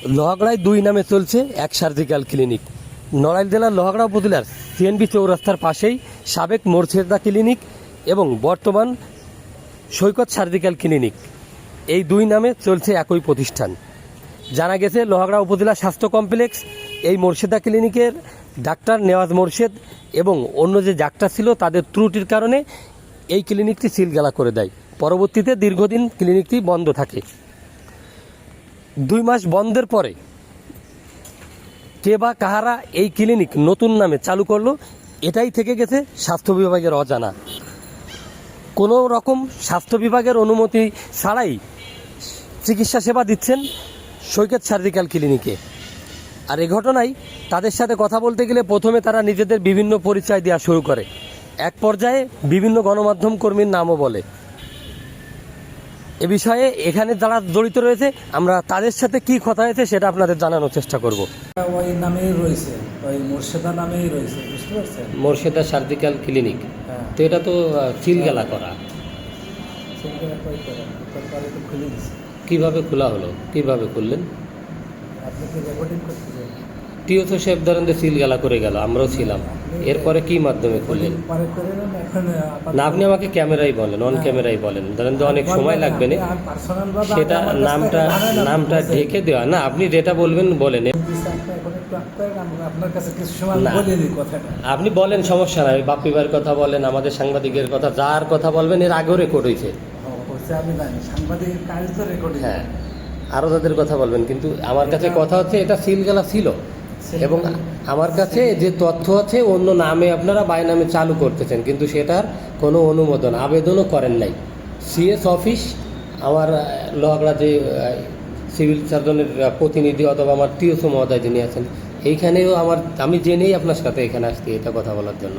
লোহাগড়ায় দুই নামে চলছে এক সার্জিক্যাল ক্লিনিক। নড়াইল জেলার লোহাগড়া উপজেলার সিএনবি চৌরাস্তার পাশেই সাবেক মোরশেদা ক্লিনিক এবং বর্তমান সৈকত সার্জিক্যাল ক্লিনিক, এই দুই নামে চলছে একই প্রতিষ্ঠান। জানা গেছে লোহাগড়া উপজেলা স্বাস্থ্য কমপ্লেক্স এই মোরশেদা ক্লিনিকের ডাক্তার নেওয়াজ মোরশেদ এবং অন্য যে ডাক্তার ছিল তাদের ত্রুটির কারণে এই ক্লিনিকটি সিলগালা করে দেয়। পরবর্তীতে দীর্ঘদিন ক্লিনিকটি বন্ধ থাকে। 2 মাস বন্ধের পরে কে বা কাহারা এই ক্লিনিক নতুন নামে চালু করলো, এটাই থেকে গেছে স্বাস্থ্য বিভাগের অজানা। কোনো রকম স্বাস্থ্য বিভাগের অনুমতি ছাড়াই চিকিৎসা সেবা দিচ্ছেন সৈকত সার্জিক্যাল ক্লিনিকে। আর এই ঘটনায় তাদের সাথে কথা বলতে গেলে প্রথমে তারা নিজেদের বিভিন্ন পরিচয় দেওয়া শুরু করে, এক পর্যায়ে বিভিন্ন গণমাধ্যম কর্মীর নামও বলে। এ বিষয়ে এখানে যারা জড়িত রয়েছে আমরা তাদের সাথে কি কথা হয়েছে সেটা আপনাদের জানানোর চেষ্টা করব। ওই নামেই রয়েছে, ওই মোরশেদা নামেই রয়েছে, বুঝতে পারছেন? মোরশেদা সার্জিক্যাল ক্লিনিক, হ্যাঁ। তো এটা তো সিলগালা করা, খুলে দিচ্ছে। কিভাবে খোলা হলো, কিভাবে খুললেন? আপনি কি রেকর্ডিং করতে চান? টিওসো সাহেব ধরেন যে সিলগালা করে গেল, আমরাও ছিলাম, এরপরে কি মাধ্যমে খুললেন? পরে করে নেন, এখন না আপনি আমাকে ক্যামেরাই বলেন, অন ক্যামেরাই বলেন, ধরেন যে অনেক সময় লাগবে না সেটা নামটা নামটা ঢেকে দেওয়া। না আপনি যেটা বলবেন বলেন, আপনার কাছে কিছু সময় না। বলে দিই কথাটা। আপনি বলেন, সমস্যা নাই। বাপ্পি ভাইয়ের কথা বলেন, আমাদের সাংবাদিকের কথা, যার কথা বলবেন, এর আগেও রেকর্ড হয়েছে। হচ্ছে আমি জানি সাংবাদিকের কাজ তো রেকর্ডিং। হ্যাঁ, আরও তাদের কথা বলবেন, কিন্তু আমার কাছে কথা হচ্ছে এটা সিলগালা ছিল এবং আমার কাছে যে তথ্য আছে অন্য নামে আপনারা বাই নামে চালু করতেছেন, কিন্তু সেটার কোনো অনুমোদন আবেদনও করেন নাই। সিএস অফিস, আমার লোহাগড়া যে সিভিল সার্জনের প্রতিনিধি অথবা আমার টিওসো মহোদয় যিনি আছেন, এইখানেও আমি জেনেই আপনার সাথে এখানে আসছি এটা কথা বলার জন্য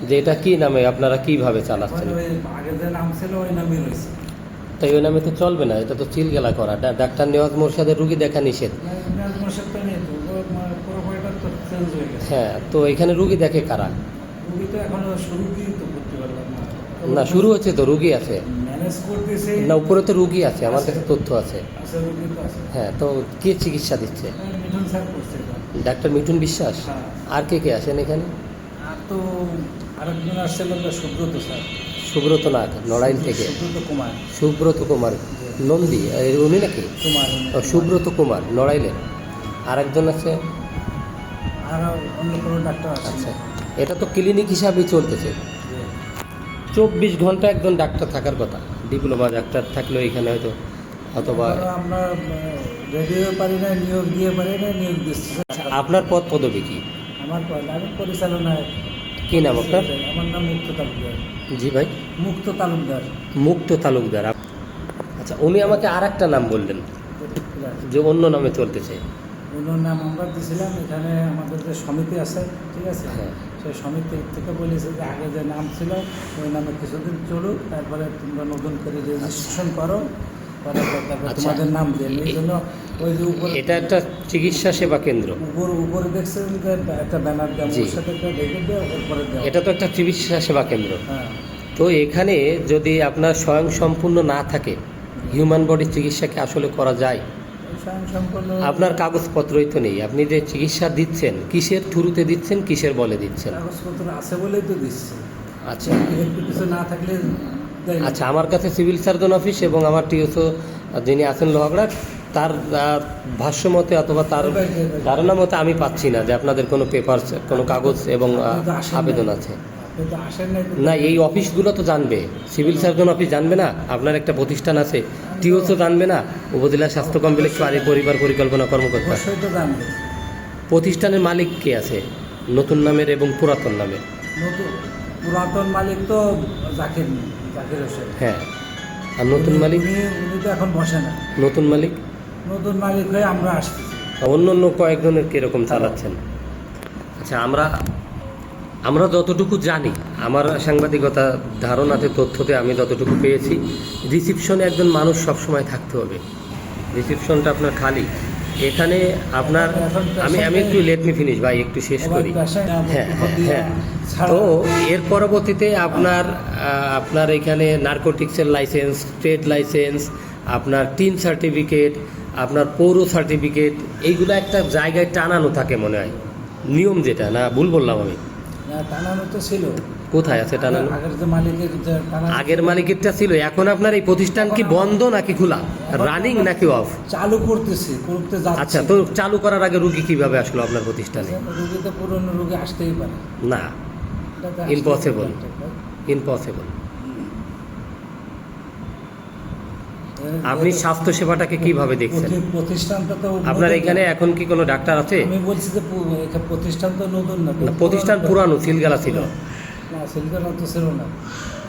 যে এটা কী নামে আপনারা কীভাবে চালাচ্ছেন। আগে যে নাম ছিল ওই নামই রয়েছে। তাই ওই নামে তো চলবে না, এটা তো সিলগালা করা। ডাক্তার নেওয়াজ মোরশেদের রুগী দেখা নিষেধ। হ্যাঁ, তো এখানে রুগী দেখে কারা? রুগী তো এখনো শুরু তো করতে পারলাম না। না, শুরু হচ্ছে তো, রুগী আছে ম্যানেজ করতেছে না, উপরে তো রুগী আছে, আমার কাছে তথ্য আছে। আচ্ছা, রুগী তো আছে। হ্যাঁ, তো কে চিকিৎসা দিচ্ছে? মিঠুন স্যার করছে এটা। ডাক্তার মিঠুন বিশ্বাস। হ্যাঁ। আর কে আসেন এখানে? আর তো আরেকজন আসছিলেন তো সুব্রত স্যার। সুব্রত নাগ, নড়াইল থেকে। সুব্রত কুমার। সুব্রত কুমার নন্দী, উনি নাকি? কুমার। ও, সুব্রত কুমার নড়াইলের। আর একজন আছে, আর অন্য কোনো ডাক্তার আছে? আচ্ছা, এটা তো ক্লিনিক হিসাবেই চলতেছে। 24 ঘন্টা একজন ডাক্তার থাকার কথা, ডিপ্লোমা ডাক্তার থাকলেও এখানে হয়তো, অথবা আমরা রেডিও পারি না, নিয়োগ দিয়ে পারি না, নিয়োগ দিচ্ছি। আপনার পদ পদবী কি? আমার আমি পরিচালনায়। কি নাম আপনার? আমার নাম মুক্ত তালুকদার। জি ভাই, মুক্ত তালুকদার। মুক্ত তালুকদার। আচ্ছা, উনি আমাকে আর একটা নাম বললেন যে অন্য নামে চলতেছে। অন্য নাম আমরা দিয়েছিলাম, এখানে আমাদের যে সমিতি আছে, ঠিক আছে, হ্যাঁ। সেই সমিতি থেকে বলেছে যে আগে যে নাম ছিল ওই নামে কিছুদিন চলুক, তারপরে তোমরা নতুন করে রেজিস্ট্রেশন করো, তারপরে আচ্ছা। তোমাদের নাম দেন। এই জন্য ওই যে উপরে এটা একটা চিকিৎসা সেবা কেন্দ্র। উপরে দেখছেন যে একটা ব্যানার দেওয়া, জি। ওর সাথে একটা রেখে দেওয়া, উপরে দেওয়া। এটা তো একটা চিকিৎসা সেবা কেন্দ্র। হ্যাঁ। তো এখানে যদি আপনার স্বয়ং সম্পূর্ণ না থাকে, হিউম্যান বডি চিকিৎসা কি আসলে করা যায়? সম্পূর্ণ আপনার কাগজপত্রই তো নেই। আপনি যে চিকিৎসা দিচ্ছেন কিসের থ্রুতে দিচ্ছেন, কিসের বলে দিচ্ছেন? কাগজপত্র আছে বলেই তো দিচ্ছে। আচ্ছা এর কিছু না থাকলে দেয় না। আচ্ছা, আমার কাছে সিভিল সার্জন অফিস এবং আমার টিওসো যিনি আছেন লোহাগড়া, তার ভাষ্য মতে অথবা তার ধারণা মতে আমি পাচ্ছি না যে আপনাদের কোনো পেপার, কোনো কাগজ এবং আবেদন আছে। আপনি তো আসেন নাই তো। না, এই অফিসগুলো তো জানবে, সিভিল সার্জন অফিস জানবে না আপনার একটা প্রতিষ্ঠান আছে, টিওসও জানবে না, উপজেলা স্বাস্থ্য কমপ্লেক্স পরিবার পরিকল্পনা কর্মকর্তা। অবশ্যই তো জানবে। প্রতিষ্ঠানের মালিক কে আছে নতুন নামের এবং পুরাতন নামের? নতুন পুরাতন মালিক তো জাকির হোসেন। হ্যাঁ, আর নতুন মালিক? উনি তো এখন বসে না। নতুন মালিক? নতুন মালিক হয়ে আমরা আসতেছি। অন্য অন্য কয়েকজনের কীরকম চালাচ্ছেন? আচ্ছা, আমরা যতটুকু জানি, আমার সাংবাদিকতা ধারণাতে তথ্যতে আমি যতটুকু পেয়েছি, রিসিপশনে একজন মানুষ সবসময় থাকতে হবে। রিসিপশনটা আপনার খালি। এখানে আপনার আমি একটু লেট মি ফিনিশ ভাই, একটু শেষ করি। হ্যাঁ হ্যাঁ, তো এর পরবর্তীতে আপনার এখানে নারকোটিক্সের লাইসেন্স, ট্রেড লাইসেন্স, আপনার টিন সার্টিফিকেট, আপনার পৌর সার্টিফিকেট এইগুলো একটা জায়গায় টানানো থাকে মনে হয়, নিয়ম যেটা, না ভুল বললাম আমি? টানানো তো ছিল। কোথায় আছে টানানো? আগের যে মালিকের যে টানানো আগের মালিকেরটা ছিল, এখন আপনার এই প্রতিষ্ঠান কি বন্ধ নাকি খোলা, রানিং নাকি অফ? চালু করতে যাচ্ছে। আচ্ছা, তো চালু করার আগে রুগী কিভাবে আসলো আপনার প্রতিষ্ঠানে? রুগী তো পুরনো রুগী আসতেই পারে। না, এটা তো আসতেই ইম্পসিবল, পারে। ইম্পসিবল। আপনি স্বাস্থ্য সেবাটাকে কিভাবে দেখছেন? প্রতিষ্ঠানটা তো আপনার নতুন এখানে না। এখন কি কোনো ডাক্তার আছে? আমি বলছি যে প্রতিষ্ঠান তো নতুন না। না, প্রতিষ্ঠান পুরানো, সিলগালা ছিল। না, সিলগালা তো ছিল না।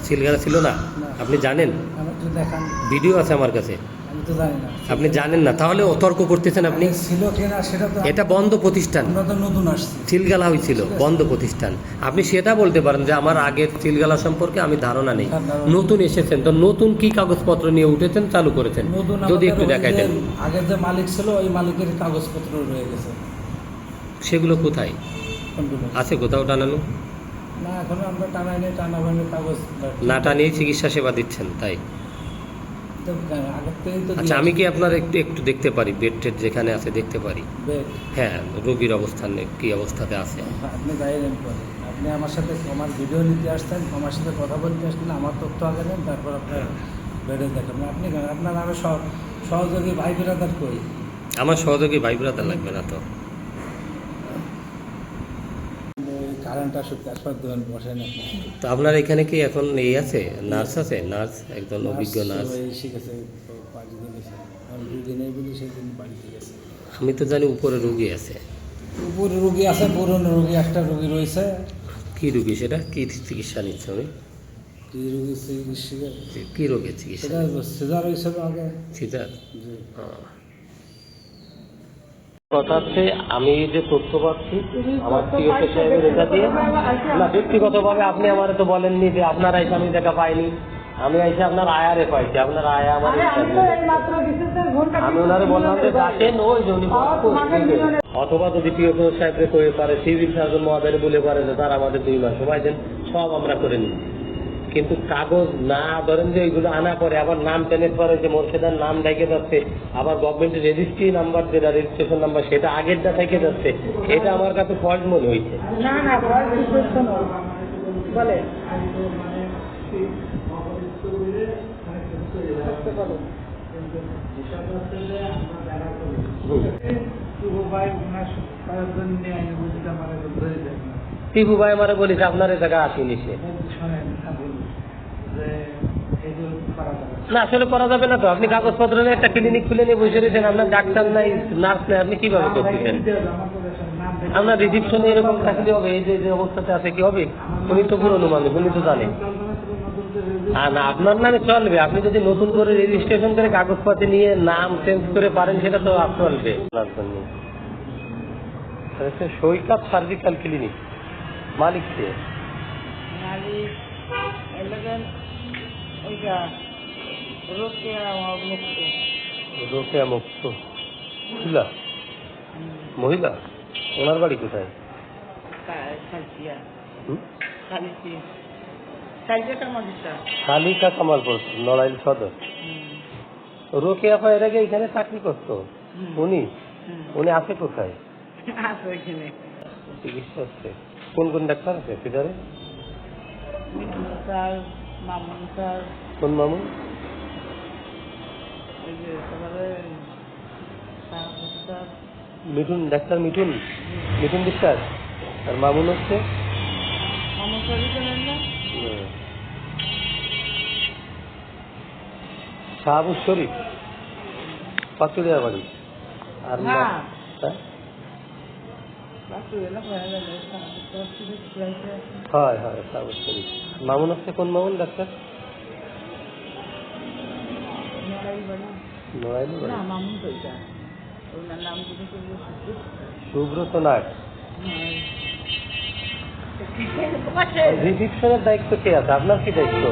সিলগালা ছিল না? না। আপনি জানেন? আমি তো দেখান, ভিডিও আছে আমার কাছে। আমি তো জানি না। আপনি জানেন না, তাহলে তর্ক করতেছেন আপনি। ছিল কিনা সেটা তো এটা বন্ধ প্রতিষ্ঠান, আমরা তো নতুন আসছি। সিলগালা হয়েছিল, বন্ধ প্রতিষ্ঠান। আপনি সেটা বলতে পারেন যে আমার আগের সিলগালা সম্পর্কে আমি ধারণা নেই, নতুন এসেছেন তো নতুন কি কাগজপত্র নিয়ে উঠেছেন, চালু করেছেন, নতুন যদি আমাদের একটু ওই দেখাইতেন। যে আগের যে মালিক ছিল ওই মালিকের কাগজপত্র রয়ে গেছে। সেগুলো কোথায় কোনগুলো? আছে, কোথাও টানানো? না, এখন আমরা টানাইনি, টানাবানি কাগজ না টানিয়ে চিকিৎসা সেবা দিচ্ছেন, তাই? তো আগের থেকেই তো আচ্ছা, আমি কি আপনার একটু একটু দেখতে পারি, বেড টেড যেখানে আছে দেখতে পারি? বেড। হ্যাঁ, রোগীর অবস্থান কি অবস্থাতে আছে? আপনি গাইলেন পরে, আপনি আমার সাথে আমার ভিডিও নিতে আসতেন, আমার সাথে কথা বলতে আসতেন, আমার তথ্য আগে নেন, তারপর আপনার বেডে দেখাবেন। আপনি আপনার আরও সহযোগী ভাই বিরাদার কই? আমার সহযোগী ভাই ব্রাদার লাগবে না তো। কারেন্ট আসুক, তারপর দেবেন, বসেন আপনি। তো আপনার এখানে কি এখন এই আছে, নার্স আছে? নার্স, একজন অভিজ্ঞ নার্স। সবাই শিখেছে, বাড়িতে গেছে। আর রুগী নেই বলে সেই জন্য বাড়িতে গেছে। আমি তো জানি উপরে রুগী আছে। উপরে রুগী আছে, পুরনো রুগী একটা রুগী রয়েছে। কি রুগী সেটা? কি চিকিৎসা নিচ্ছে উনি? কি রুগী চিকিৎসা? কি রোগের চিকিৎসা? সেটা সিজার হয়েছিল আগে। সিজার? জি। কথা হচ্ছে, আমি যে তথ্য পাচ্ছি আমার টিওপি সাহেবের এটা দিয়ে, না ব্যক্তিগতভাবে আপনি আমার তো বলেননি যে আপনার আইসা আমি দেখা পাইনি, আমি আইসা আপনার আয়ারে পাইছি, আপনার আয়া আমার আমি ওনারে বললাম যে ডাকেন, ওই যে উনি অথবা যদি টিওপি সাহেবরে কয়ে পারে, সিভিল সার্জন মহাদের বলে পারে যে তার আমাদের 2 মাস সময় দেন, সব আমরা করে নিই। কিন্তু কাগজ না ধরেন যে ওইগুলো আনা পরে আবার নাম টেনে পরে যে মোর্শেদার নাম ডেকে যাচ্ছে, আবার গভর্নমেন্টের রেজিস্ট্রি নাম্বার যেটা রেজিস্ট্রেশন নাম্বার সেটা আগেরটা থেকে যাচ্ছে, এটা আমার কাছে ফল্ট মনে হয়েছে। না না, বলে টিপু ভাই আমারে বলিস আপনার এই জায়গা আসিনি সে। না, আসলে করা যাবে না তো। আপনি কাগজপত্র নিয়ে একটা ক্লিনিক খুলে নিয়ে বসে রয়েছেন, আপনার ডাক্তার নাই, নার্স নাই, আপনি কিভাবে করতেছেন? আপনার রিসিপশনে এরকম থাকলে হবে? এই যে অবস্থাতে আছে কি হবে? উনি তো পুরনো মানুষ, উনি তো জানেন। আর না, আপনার নামে চলবে, আপনি যদি নতুন করে রেজিস্ট্রেশন করে কাগজপত্র নিয়ে নাম চেঞ্জ করে পারেন সেটা তো চলবে। সৈকত সার্জিক্যাল ক্লিনিক মালিক কে? রোকেয়া মুক্ত মহিলা, মহিলা। ওনার বাড়ি কোথায়? শালিকা কামালপুর, নড়াইল সদর। রোকেয়া এর আগে এখানে চাকরি করতো উনি? উনি আছে কোথায়? চিকিৎসা হচ্ছে। কোন কোন ডাক্তার আছে ফিডারে? কোন মামুন? মিঠুন ডাক্তার, মিঠুন মিঠুন বিশ্বাস। আর মামুন হচ্ছে শাহাবুজ শরীফ, পাচুরিয়া বাড়ি। আর হয় হয় শাহাবুজ শরীফ। মামুন হচ্ছে কোন মামুন ডাক্তার? নড়াইল বাড়ি। সুব্রত নাগ। রিসিপশনের দায়িত্ব কে আছে? আপনার কি দায়িত্ব?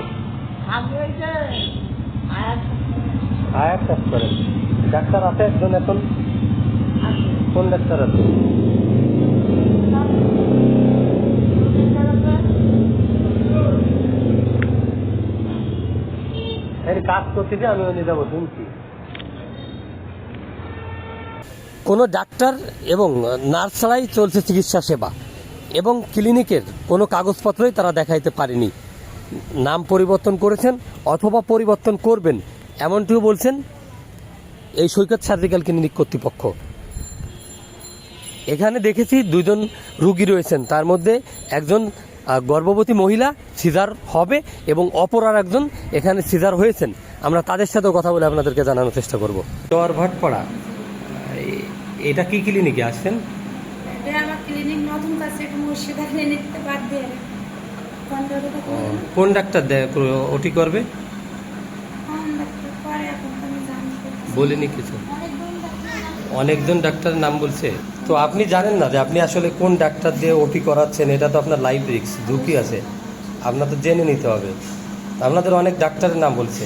আয়াত কাজ করেন। ডাক্তার আছে একজন এখন? কোন ডাক্তার আছে? কাজ করতে যে আমি নিয়ে যাবো শুনছি। কোনো ডাক্তার এবং নার্স ছাড়াই চলছে চিকিৎসা সেবা এবং ক্লিনিকের কোনো কাগজপত্রই তারা দেখাইতে পারেনি। নাম পরিবর্তন করেছেন অথবা পরিবর্তন করবেন এমনটিও বলছেন এই সৈকত সার্জিক্যাল ক্লিনিক কর্তৃপক্ষ। এখানে দেখেছি 2 জন রুগী রয়েছেন, তার মধ্যে একজন গর্ভবতী মহিলা সিজার হবে এবং অপর আর একজন এখানে সিজার হয়েছেন। আমরা তাদের সাথেও কথা বলে আপনাদেরকে জানানোর চেষ্টা করব। চর ভাটপাড়া, এটা কি ক্লিনিকে আসছেন? এটা আমার ক্লিনিক নতুন কাছে একটা মুর্শিদা ক্লিনিকতে বাদ দিয়ে কন্ট্রাক্টটা করে কোন ডাক্তার ওটি করবে ডাক্তার করে এখন তো আমি জানি বলিনি কিছু? অনেকজন ডাক্তার অনেকজন ডাক্তারের নাম বলছে। তো আপনি জানেন না যে আপনি আসলে কোন ডাক্তার দিয়ে ওটি করাচ্ছেন, এটা তো আপনার লাইফ রিস্ক, ঝুঁকি আছে, আপনার তো জেনে নিতে হবে। আপনাদের অনেক ডাক্তারের নাম বলছে।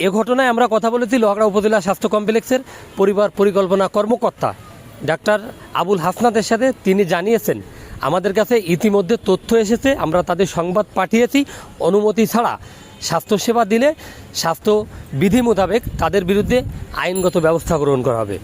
এ ঘটনায় আমরা কথা বলেছি লোহাগড়া উপজেলা স্বাস্থ্য কমপ্লেক্সের পরিবার পরিকল্পনা কর্মকর্তা ডাক্তার আবুল হাসনাতের সাথে। তিনি জানিয়েছেন আমাদের কাছে ইতিমধ্যে তথ্য এসেছে, আমরা তাদের সংবাদ পাঠিয়েছি, অনুমতি ছাড়া স্বাস্থ্যসেবা দিলে স্বাস্থ্য বিধি মোতাবেক তাদের বিরুদ্ধে আইনগত ব্যবস্থা গ্রহণ করা হবে।